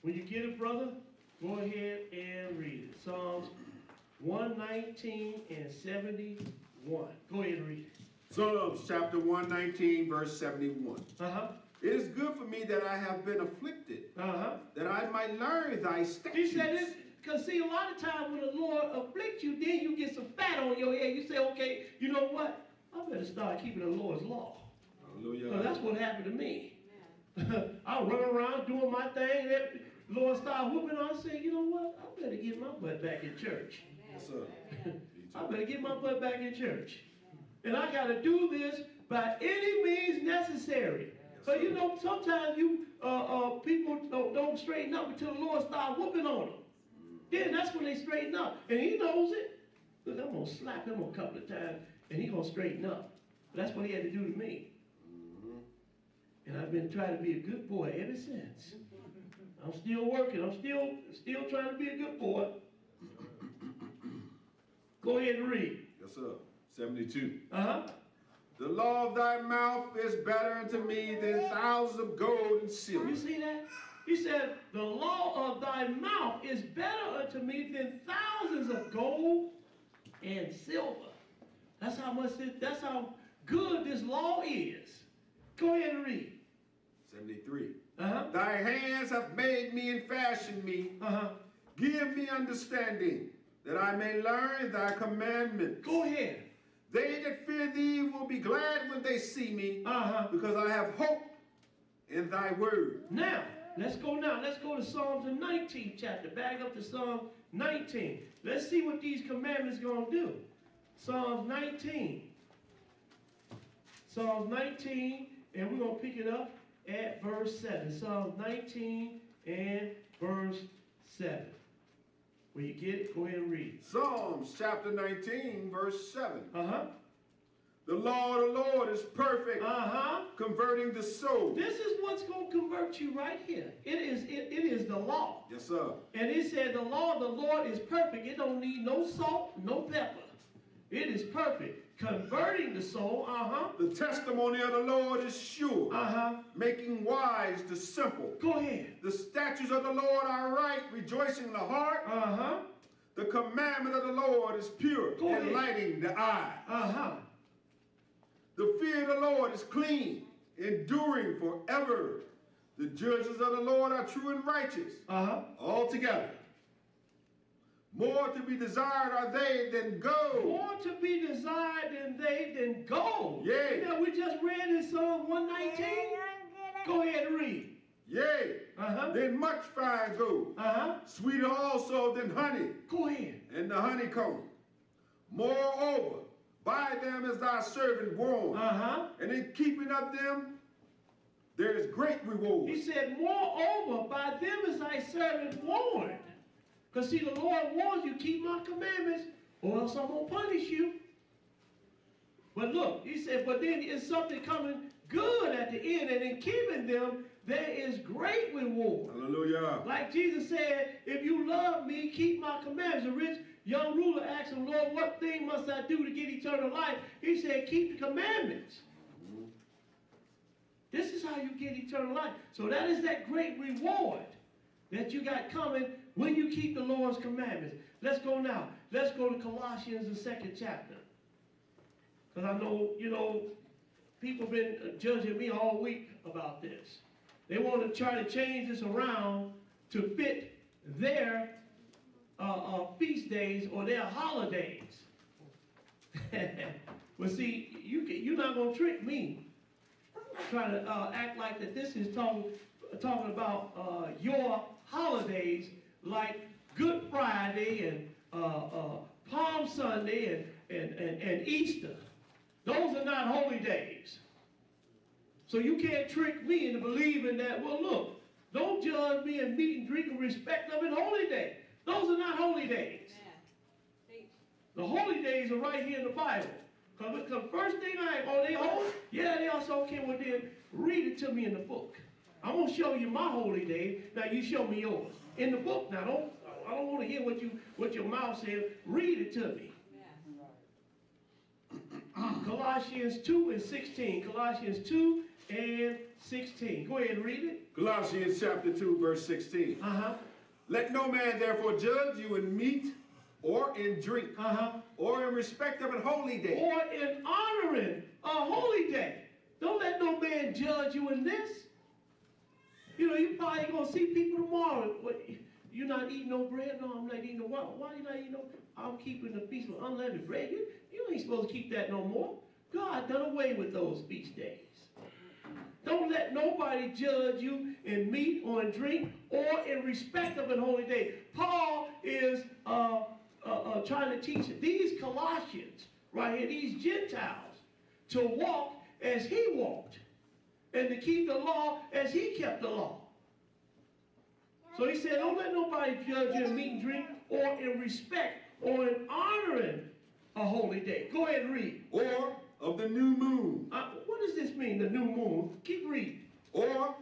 When you get it, brother, go ahead and read it. Psalms 119 and 71. Go ahead and read it. Psalms chapter 119, verse 71. It is good for me that I have been afflicted, that I might learn thy statutes. He said this, because see, a lot of times when the Lord afflicts you, then you get some fat on your head. You say, okay, you know what? I better start keeping the Lord's law. Hallelujah. So that's what happened to me. I run around doing my thing. The Lord started whooping on. I said, you know what? I better get my butt back in church. Yes, sir. I better get my butt back in church. And I got to do this by any means necessary. But you know, sometimes people don't straighten up until the Lord starts whooping on them. Then that's when they straighten up. And He knows it. Look, I'm going to slap him a couple of times, and He's going to straighten up. That's what He had to do to me. And I've been trying to be a good boy ever since. I'm still working. I'm still trying to be a good boy. Go ahead and read. Yes, sir. 72. The law of thy mouth is better unto me than thousands of gold and silver. You see that? He said, the law of thy mouth is better unto me than thousands of gold and silver. That's how good this law is. Go ahead and read. 73. Thy hands have made me and fashioned me. Give me understanding, that I may learn thy commandments. Go ahead. They that fear thee will be glad when they see me, because I have hope in thy word. Now, let's go to Psalms the 19th chapter. Back up to Psalm 19. Let's see what these commandments are going to do. Psalms 19. Psalms 19, and we're going to pick it up at verse 7. Psalms 19 and verse 7. When you get it, go ahead and read. Psalms chapter 19, verse 7. The law of the Lord is perfect, converting the soul. This is what's going to convert you right here. It is the law. Yes, sir. And it said the law of the Lord is perfect. It don't need no salt, no pepper. It is perfect. Converting the soul. The testimony of the Lord is sure. Making wise the simple. Go ahead. The statutes of the Lord are right, rejoicing the heart. The commandment of the Lord is pure, enlightening the eye. The fear of the Lord is clean, enduring forever. The judges of the Lord are true and righteous, altogether. More to be desired are they than gold. More to be desired than gold. Yea. You know, we just read in Psalm 119. Go ahead and read. Yea. Than much fine gold. Sweeter also than honey. Go ahead. And the honeycomb. Moreover, by them is thy servant warned. And in keeping of them, there is great reward. He said, moreover, by them is thy servant warned. Because see, the Lord warns you, keep my commandments, or else I'm going to punish you. But look, he said, but then is something coming good at the end, and in keeping them, there is great reward. Hallelujah. Like Jesus said, if you love me, keep my commandments. A rich young ruler asked him, Lord, what thing must I do to get eternal life? He said, keep the commandments. This is how you get eternal life. So that is that great reward that you got coming when you keep the Lord's commandments. Let's go now. Let's go to Colossians, the 2nd chapter. Because I know, you know, people have been judging me all week about this. They want to try to change this around to fit their feast days or their holidays. But see, you're not going to trick me. Trying to act like that this is talking about your holidays like Good Friday and Palm Sunday and Easter. Those are not holy days. So you can't trick me into believing that, well, look, don't judge me and meat and drink in respect of an holy day. Those are not holy days. The holy days are right here in the Bible. Because first thing they holy? Yeah, they also okay. Well, then read it to me in the book. I'm going to show you my holy day. Now you show me yours. In the book. Now, I don't want to hear what your mouth says. Read it to me. Colossians 2 and 16. Colossians 2 and 16. Go ahead and read it. Colossians chapter 2, verse 16. Let no man therefore judge you in meat or in drink, or in respect of a holy day, or in honoring a holy day. Don't let no man judge you in this. You know, you probably going to see people tomorrow. What, you're not eating no bread? No, I'm not eating no what? Why are you not eating no? I'm keeping the feast of unleavened bread. You ain't supposed to keep that no more. God done away with those feast days. Don't let nobody judge you in meat or in drink or in respect of a holy day. Paul is trying to teach these Colossians right here, these Gentiles, to walk as he walked and to keep the law as he kept the law. So he said, don't let nobody judge you in meat and drink or in respect or in honoring a holy day. Go ahead and read. Or of the new moon. What does this mean, the new moon? Keep reading. Or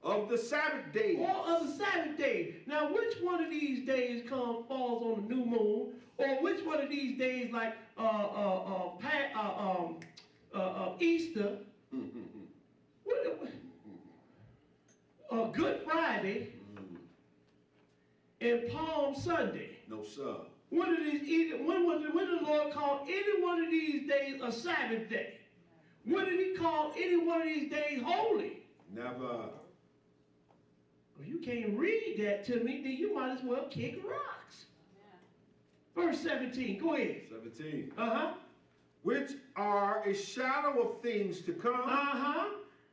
of the Sabbath days. Or of the Sabbath days. Now, which one of these days falls on the new moon? Or which one of these days, like Easter, Good Friday, and Palm Sunday? No, sir. When did the Lord call any one of these days a Sabbath day? When did he call any one of these days holy? Never. Well, you can't read that to me, then you might as well kick rocks. Yeah. Verse 17, go ahead. 17. Which are a shadow of things to come.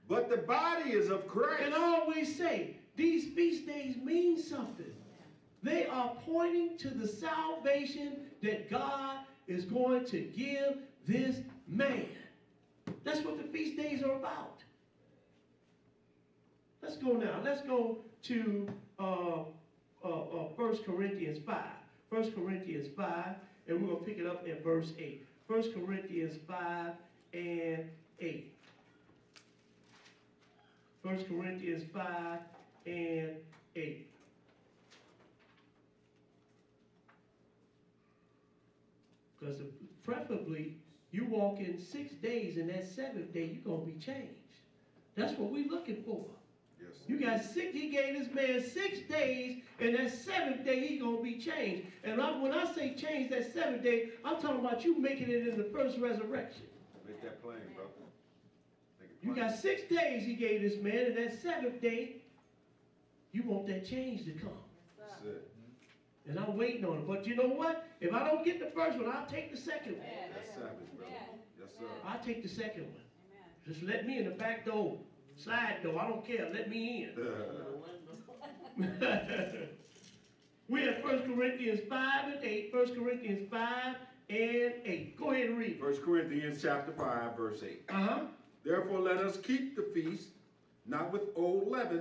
But the body is of Christ. And I always say, these feast days mean something. They are pointing to the salvation that God is going to give this man. That's what the feast days are about. Let's go now. Let's go to 1 Corinthians 5. 1 Corinthians 5, and we're going to pick it up at verse 8. 1 Corinthians 5 and 8. 1 Corinthians 5 and 8. Because preferably, you walk in 6 days, and that 7th day, you're going to be changed. That's what we're looking for. Yes. You got 6, he gave this man 6 days, and that 7th day, he's going to be changed. And when I say change that 7th day, I'm talking about you making it in the first resurrection. Make that plain, brother. You got 6 days he gave this man, and that 7th day, you want that change to come. That's it. And I'm waiting on it. But you know what? If I don't get the first one, I'll take the second one. That's Sabbath, brother. Yes, sir. I'll take the second one. Just let me in the back door, side door. I don't care. Let me in. We're at 1 Corinthians 5 and 8. 1 Corinthians 5 and 8. Go ahead and read. 1 Corinthians chapter 5, verse 8. Therefore let us keep the feast, not with old leaven,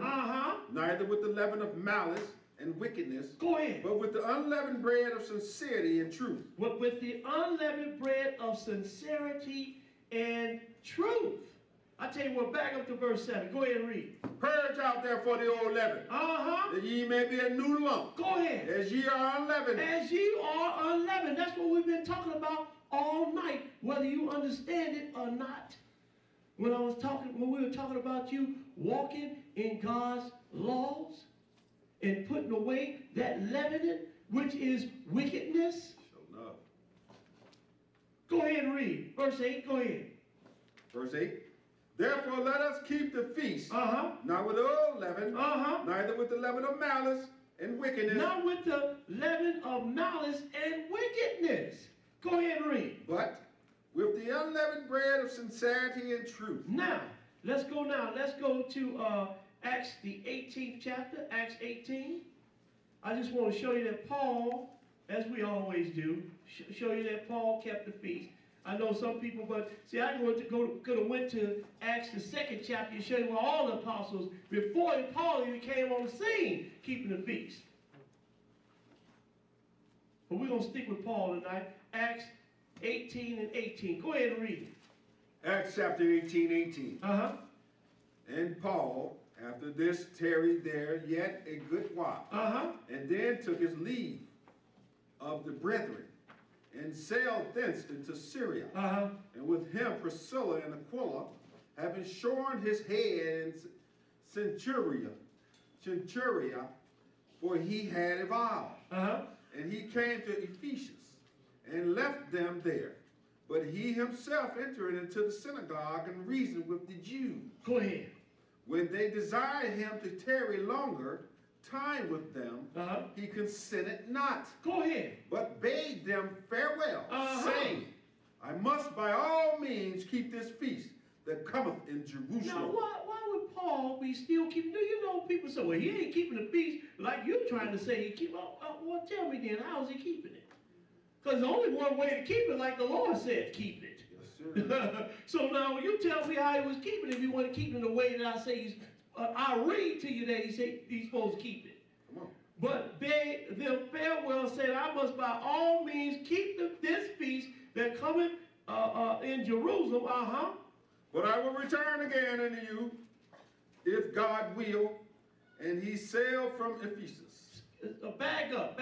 neither with the leaven of malice and wickedness. Go ahead. But with the unleavened bread of sincerity and truth. But with the unleavened bread of sincerity and truth. I tell you what, back up to verse 7. Go ahead and read. Purge out therefore the old leaven, that ye may be a new lump. Go ahead. As ye are unleavened. As ye are unleavened. That's what we've been talking about all night, whether you understand it or not. When we were talking about you walking in God's laws and putting away that leavening, which is wickedness. Sure enough. Go ahead and read. Verse 8, go ahead. Verse 8. Therefore let us keep the feast, not with old leaven, neither with the leaven of malice and wickedness. Not with the leaven of malice and wickedness. Go ahead and read. But with the unleavened bread of sincerity and truth. Now, let's go to Acts, the 18th chapter, Acts 18. I just want to show you that Paul, as we always do, show you that Paul kept the feast. I know some people, but see, I could have went to Acts, the 2nd chapter, and show you where all the apostles, before Paul even came on the scene, keeping the feast. But we're going to stick with Paul tonight. Acts 18 and 18. Go ahead and read it. Acts chapter 18, 18. And Paul, after this, tarried there yet a good while, and then took his leave of the brethren, and sailed thence into Syria. And with him Priscilla and Aquila, having shorn his head in Centuria, for he had a vow. And he came to Ephesus, and left them there. But he himself entered into the synagogue and reasoned with the Jews. Go ahead. When they desired him to tarry longer time with them, he consented not. Go ahead. But bade them farewell, saying, I must by all means keep this feast that cometh in Jerusalem. Now, why would Paul be still keeping? Do you know people say, well, he ain't keeping the feast like you're trying to say he keep. Well, tell me then, how is he keeping it? Because there's only one way to keep it, like the Lord said, keep it. Yes, sir. So now you tell me how he was keeping it if you want to keep it in the way that I say he's. I read to you that he said he's supposed to keep it. Come on. But bade them farewell, said, I must by all means keep this feast that cometh in Jerusalem. But I will return again unto you, if God will. And he sailed from Ephesus. Back up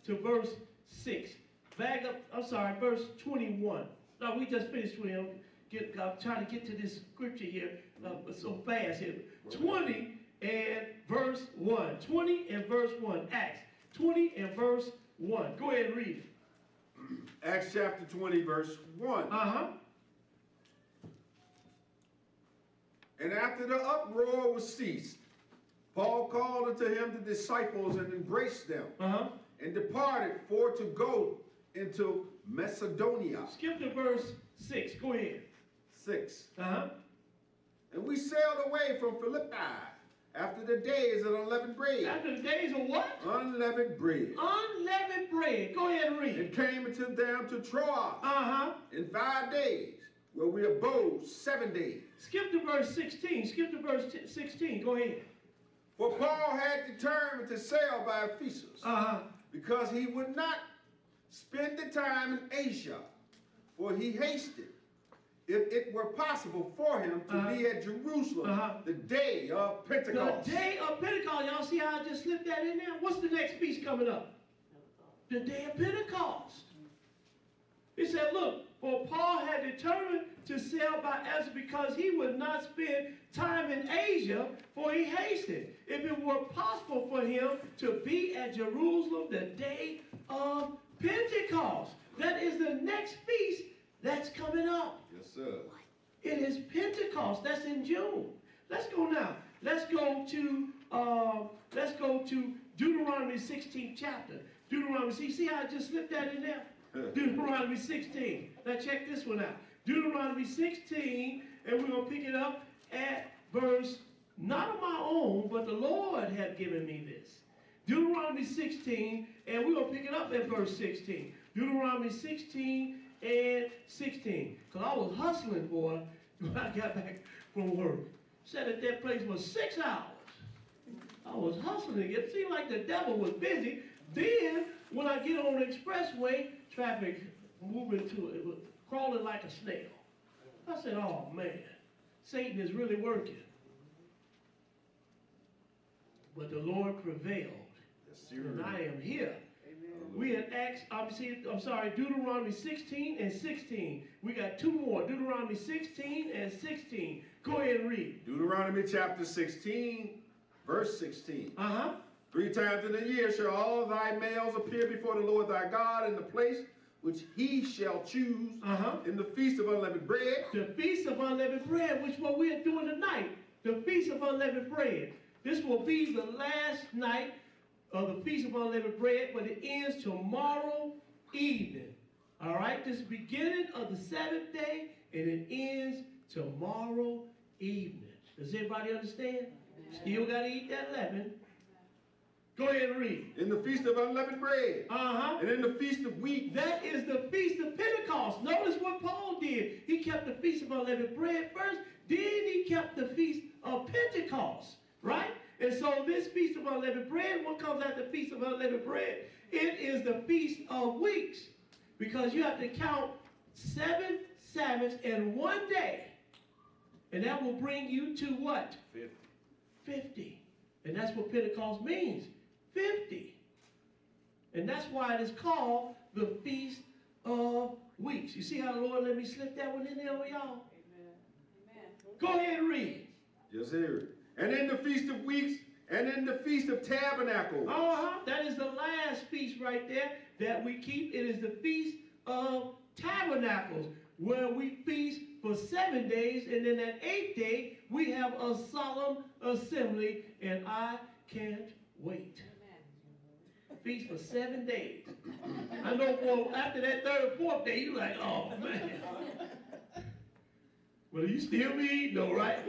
to verse 6. Verse 21. No, we just finished 20. I'm trying to get to this scripture here so fast here. 20 and verse 1. 20 and verse 1. Acts 20 and verse 1. Go ahead and read it. Acts chapter 20, verse 1. And after the uproar was ceased, Paul called unto him the disciples and embraced them, and departed for to go into Macedonia. Skip to verse 6. Go ahead. 6. And we sailed away from Philippi after the days of unleavened bread. After the days of what? Unleavened bread. Unleavened bread. Go ahead and read. And came into them to Troas in 5 days, where we abode 7 days. Skip to verse 16. Skip to verse 16. Go ahead. For Paul had determined to sail by Ephesus, because he would not spend the time in Asia, for he hasted, if it were possible for him to be at Jerusalem the day of Pentecost. The day of Pentecost. Y'all see how I just slipped that in there? What's the next feast coming up? The day of Pentecost. He said, look, for Paul had determined to sail by Ezra because he would not spend time in Asia, for he hastened, if it were possible for him to be at Jerusalem the day of Pentecost. That is the next feast that's coming up. Yes, sir. It is Pentecost. That's in June. Let's go now. Let's go to Deuteronomy 16th chapter. Deuteronomy, see how I just slipped that in there? Deuteronomy 16. Now check this one out. Deuteronomy 16, and we're going to pick it up at verse, not of my own, but the Lord had given me this. Deuteronomy 16, and we're going to pick it up at verse 16. Deuteronomy 16 and 16. Because I was hustling, boy, when I got back from work. Sat at that place for 6 hours. I was hustling. It seemed like the devil was busy. Then, when I get on the expressway, traffic moving to it was crawling like a snail. I said, oh man, Satan is really working. But the Lord prevailed. Yes, and I am here. Amen. We had Deuteronomy 16 and 16. We got 2 more. Deuteronomy 16 and 16. Go ahead and read. Deuteronomy chapter 16, verse 16. 3 times in a year shall all thy males appear before the Lord thy God in the place which he shall choose in the feast of unleavened bread. The feast of unleavened bread, which is what we are doing tonight. The feast of unleavened bread. This will be the last night of the feast of unleavened bread, but it ends tomorrow evening. All right? This is the beginning of the 7th day, and it ends tomorrow evening. Does everybody understand? Still got to eat that leaven. Go ahead and read. In the feast of unleavened bread. And in the feast of weeks. That is the feast of Pentecost. Notice what Paul did. He kept the feast of unleavened bread first. Then he kept the feast of Pentecost. Right? And so this feast of unleavened bread, what comes after the feast of unleavened bread? It is the feast of weeks. Because you have to count 7 Sabbaths in 1 day. And that will bring you to what? 50. 50. And that's what Pentecost means. 50. And that's why it is called the Feast of Weeks. You see how the Lord let me slip that one in there with y'all? Amen. Amen. Go ahead and read. Yes, sir. And in the Feast of Weeks, and in the Feast of Tabernacles. That is the last feast right there that we keep. It is the Feast of Tabernacles, where we feast for 7 days, and then that 8th day, we have a solemn assembly, and I can't wait. Feast for 7 days. I know, well, after that 3rd or 4th day, you're like, oh, man. Well, you still be eating, though, right?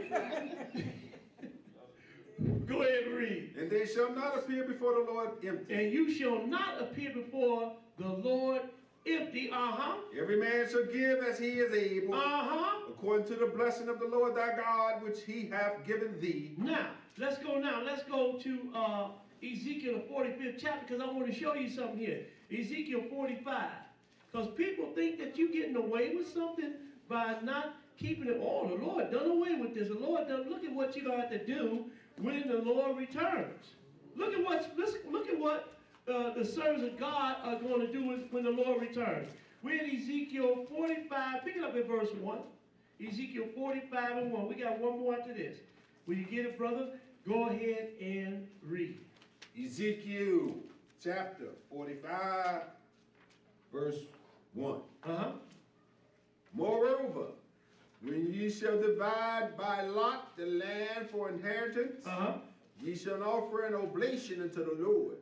Go ahead and read. And they shall not appear before the Lord empty. And you shall not appear before the Lord empty. Every man shall give as he is able. According to the blessing of the Lord thy God, which he hath given thee. Now, let's go to Ezekiel the 45th chapter, because I want to show you something here. Ezekiel 45. Because people think that you're getting away with something by not keeping it. Oh, the Lord done away with this. The Lord done. Look at what you're going to have to do when the Lord returns. Look at what the servants of God are going to do when the Lord returns. We're in Ezekiel 45. Pick it up at verse 1. Ezekiel 45 and 1. We got one more after this. Will you get it, brother? Go ahead and read. Ezekiel chapter 45, verse 1. Moreover, when ye shall divide by lot the land for inheritance, ye shall offer an oblation unto the Lord,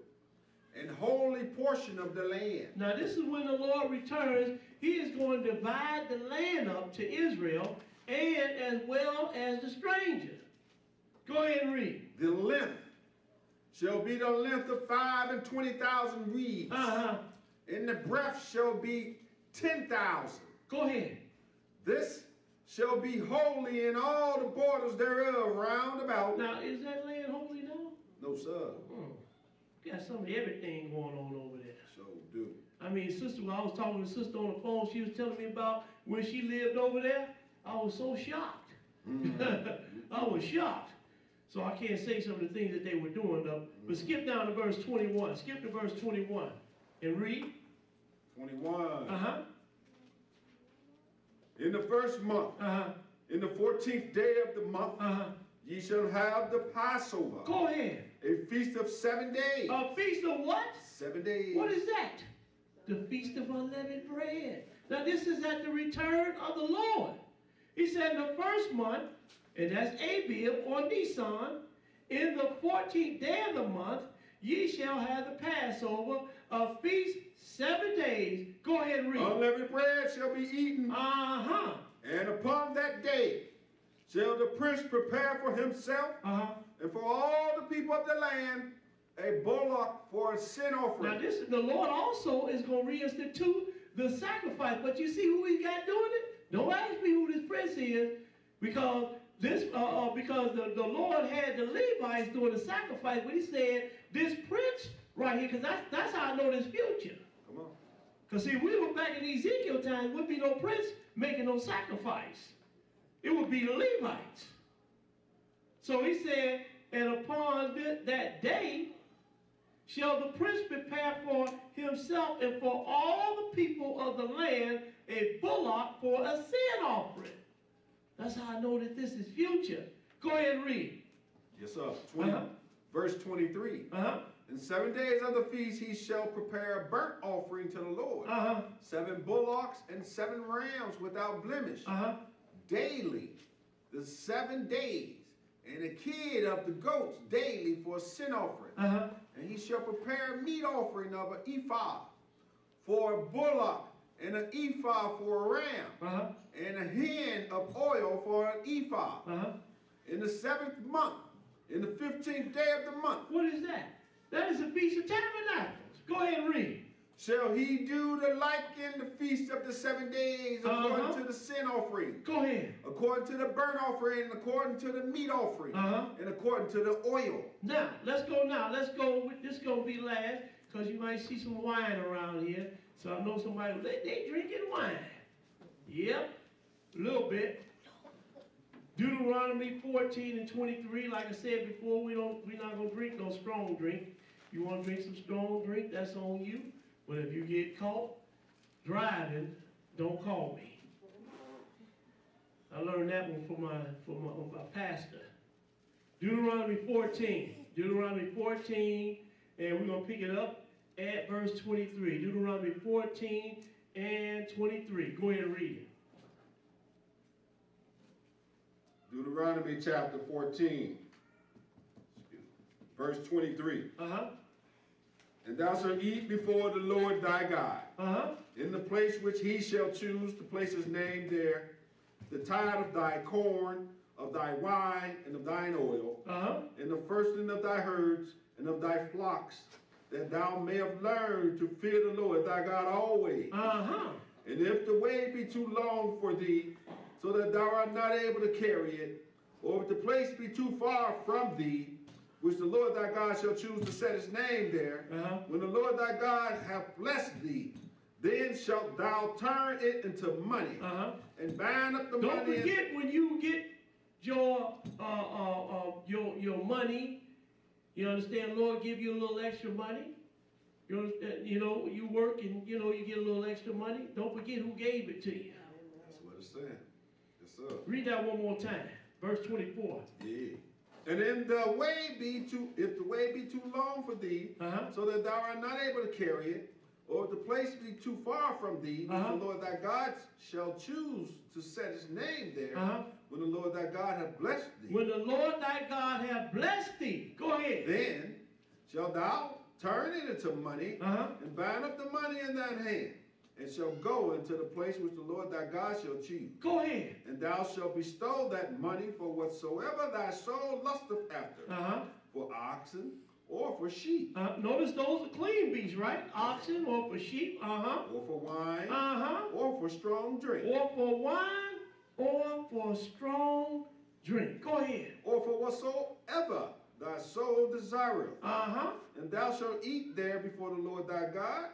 and holy portion of the land. Now this is when the Lord returns. He is going to divide the land up to Israel, and as well as the stranger. Go ahead and read. The length shall be the length of 5 and 20,000 reeds. And the breadth shall be 10,000. Go ahead. This shall be holy in all the borders thereof round about. Now, is that land holy now? No, sir. Got some of everything going on over there. So do. I mean, sister, when I was talking to sister on the phone, she was telling me about when she lived over there. I was so shocked. I was shocked. So I can't say some of the things that they were doing, though. But skip down to verse 21. Skip to verse 21 and read. 21. In the first month, in the 14th day of the month, ye shall have the Passover. Go ahead. A feast of 7 days. A feast of what? 7 days. What is that? The feast of unleavened bread. Now this is at the return of the Lord. He said in the first month, and that's Abib or Nisan, in the 14th day of the month, ye shall have the Passover, a feast 7 days. Go ahead and read. Unleavened bread shall be eaten. And upon that day shall the prince prepare for himself and for all the people of the land a bullock for a sin offering. Now this, the Lord also is going to reinstitute the sacrifice. But you see who he got doing it? Don't ask me who this prince is, because this because the Lord had the Levites doing the sacrifice. But he said this prince right here, because that's how I know this future. Come on. Because see, we were back in Ezekiel times, there would be no prince making no sacrifice. It would be the Levites. So he said, and upon that day shall the prince prepare for himself and for all the people of the land a bullock for a sin offering. That's how I know that this is future. Go ahead and read. Yes, sir. Verse 23. In 7 days of the feast he shall prepare a burnt offering to the Lord. 7 bullocks and 7 rams without blemish. Daily, the 7 days, and a kid of the goats daily for a sin offering. And he shall prepare a meat offering of an ephah for a bullock, and an ephah for a ram, and a hin of oil for an ephah. In the 7th month, in the 15th day of the month. What is that? That is the Feast of Tabernacles. Go ahead and read. Shall he do the like in the feast of the 7 days, according to the sin offering? Go ahead. According to the burnt offering, and according to the meat offering, and according to the oil. Now, let's go now. Let's go. This is going to be last, because you might see some wine around here. So I know somebody, they drinking wine. Yep, a little bit. Deuteronomy 14 and 23, like I said before, we're not going to drink no strong drink. You want to drink some strong drink, that's on you. But if you get caught driving, don't call me. I learned that one from my pastor. Deuteronomy 14. Deuteronomy 14, and we're going to pick it up at verse 23. Deuteronomy 14 and 23. Go ahead and read it. Deuteronomy chapter 14, verse 23. And thou shalt eat before the Lord thy God, in the place which he shall choose to place his name there, the tithe of thy corn, of thy wine, and of thine oil, and the firsting of thy herds, and of thy flocks, that thou mayest learn to fear the Lord thy God always. And if the way be too long for thee, so that thou art not able to carry it, or if the place be too far from thee, which the Lord thy God shall choose to set his name there, when the Lord thy God hath blessed thee, then shalt thou turn it into money, and bind up the money. Don't forget, when you get your money, you understand, Lord give you a little extra money. You understand, you work and you get a little extra money. Don't forget who gave it to you. That's what it's saying. Yes, sir. Read that one more time. Verse 24. Yeah. And if the way be too long for thee, so that thou art not able to carry it, or if the place be too far from thee, which the Lord thy God shall choose to set his name there, when the Lord thy God hath blessed thee. When the Lord thy God hath blessed thee. Go ahead. Then shalt thou turn it into money, and bind up the money in thine hand, and shall go into the place which the Lord thy God shall choose. Go ahead. And thou shalt bestow that money for whatsoever thy soul lusteth after, for oxen or for sheep. Notice those are clean beasts, right? Oxen or for sheep, or for wine, or for strong drink. Or for wine, or for strong drink. Go ahead. Or for whatsoever thy soul desireth. And thou shalt eat there before the Lord thy God,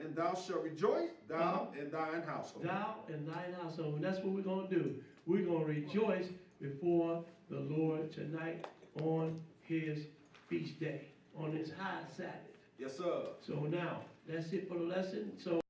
and thou shalt rejoice, thou and thine household. Thou and thine household. And that's what we're going to do. We're going to rejoice before the Lord tonight on his feast day, on his High Sabbath. Yes, sir. So now, that's it for the lesson. So